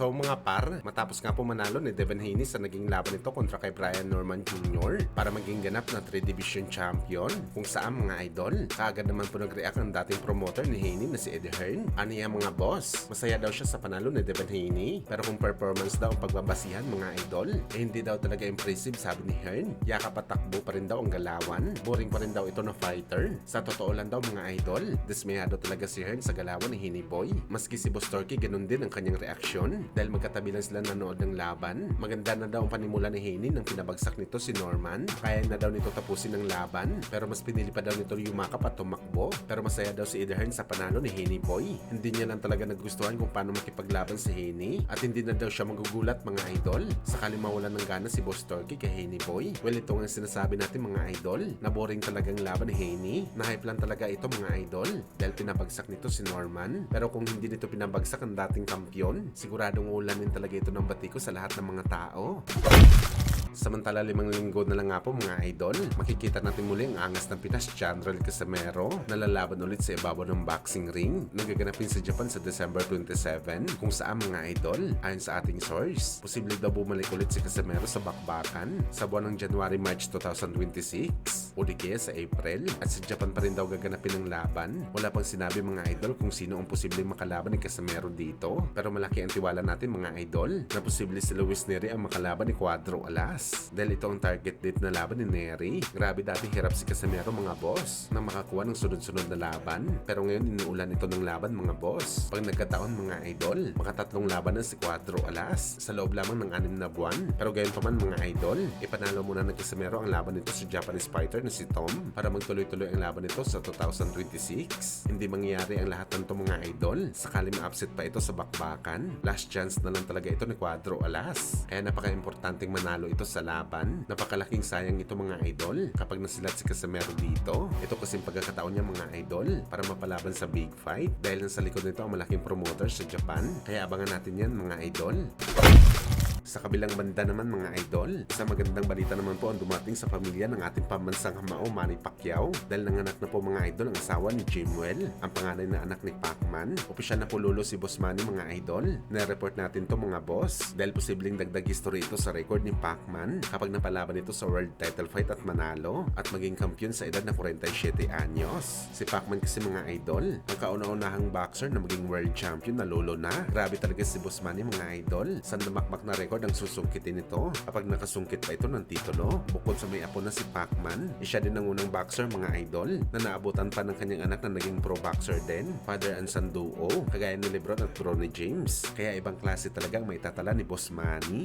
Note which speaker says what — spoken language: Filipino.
Speaker 1: So mga par, matapos nga po manalo ni Devin Haney sa naging laban nito kontra kay Brian Norman Jr. para maging ganap na 3 Division Champion, kung saan mga idol, kaagad naman po nag-react ang dating promoter ni Haney na si Eddie Hearn. Ano yan mga boss? Masaya daw siya sa panalo ni Devin Haney, pero kung performance daw ang pagbabasihan mga idol, hindi daw talaga impressive sabi ni Hearn. Yakap at takbo pa rin daw ang galawan, boring pa rin daw ito na fighter. Sa totoo lang daw mga idol, dismayado talaga si Hearn sa galawan ni Haney Boy. Maski si Boss Turkey, ganun din ang kanyang reaksyon dahil magkatabi lang sila nanood ng laban. Maganda na daw ang panimula ni Haney nang pinabagsak nito si Norman. Kaya na daw nito tapusin ang laban, pero mas pinili pa daw nito yumakap at tumakbo. Pero masaya daw si Eddie Hearn sa panalo ni Haney Boy. Hindi niya lang talaga nagustuhan kung paano makipaglaban si Haney at hindi na daw siya magugulat mga idol sakali mawalan ng gana si Boss Turkey kay Haney Boy. Well, ito nga sinasabi natin mga idol, na boring talagang laban ni Haney. Na-hype lang talaga ito mga idol dahil pinabagsak nito si Norman. Pero kung hindi nito pinabagsak ang dating kampiyon, siguradong ulanin talaga ito ng batiko sa lahat ng mga tao. Samantala 5 linggo na lang nga po mga idol, makikita natin muli ang angas ng Pinas Chandrell Casimero na lalaban ulit sa ibabaw ng boxing ring na gaganapin sa Japan sa December 27, kung saan mga idol, ayon sa ating source, posible daw bumalik ulit si Casimero sa bakbakan sa buwan ng January-March 2026 o di kaya sa April, at sa Japan pa rin daw gaganapin ang laban. Wala pang sinabi mga idol kung sino ang posibleng makalaban ni Casimero dito, pero malaki ang tiwala natin mga idol na posible si Luis Neri ang makalaban ni Cuadro Alas dahil ito ang target date na laban ni Neri. Grabe, dati hirap si Casimero mga boss na makakuha ng sunod-sunod na laban, pero ngayon inuulan ito ng laban mga boss. Pag nagkataon mga idol, makatatlong laban na si Cuadro Alas sa loob lamang ng 6 na buwan. Pero gayon pa man mga idol, ipanalo muna ng Casimero ang laban nito sa Japanese fighter na si Tom para magtuloy-tuloy ang laban nito sa 2026. Hindi mangyayari ang lahat ng ito mga idol sakali ma-upset pa ito sa bakbakan. Last chance na lang talaga ito ni Cuadro Alas, kaya napaka-importanteng manalo ito sa laban. Napakalaking sayang ito mga idol kapag nasilat si Casimero dito. Ito kasing pagkakataon niya mga idol para mapalaban sa big fight dahil nasa likod nito ang malaking promoter sa Japan. Kaya abangan natin yan mga idol. Sa kabilang banda naman mga idol, sa magandang balita naman po ang dumating sa pamilya ng ating pambansang hamao Manny Pacquiao dahil nanganak na po mga idol ang asawa ni Jimwell, ang panganay na anak ni Pacman. Opisyal na po lulo si Boss Manny mga idol. Na-report natin to mga boss dahil posibleng dagdag history ito sa record ni Pacman kapag napalaban ito sa world title fight at manalo at maging kampiyon sa edad na 47 anyos. Si Pacman kasi mga idol, ang kauna-unahang boxer na maging world champion na lolo na. Grabe talaga si Boss Manny mga idol. Sa namakmak na record ang susungkitin nito kapag nakasungkit pa ito ng titulo. Bukod sa may apo na si Pacman, siya din ang unang boxer mga idol na naabutan pa ng kanyang anak na naging pro boxer din, father and son duo, kagaya ni Lebron at Bronny James. Kaya ibang klase talagang may tatala ni Boss Manny.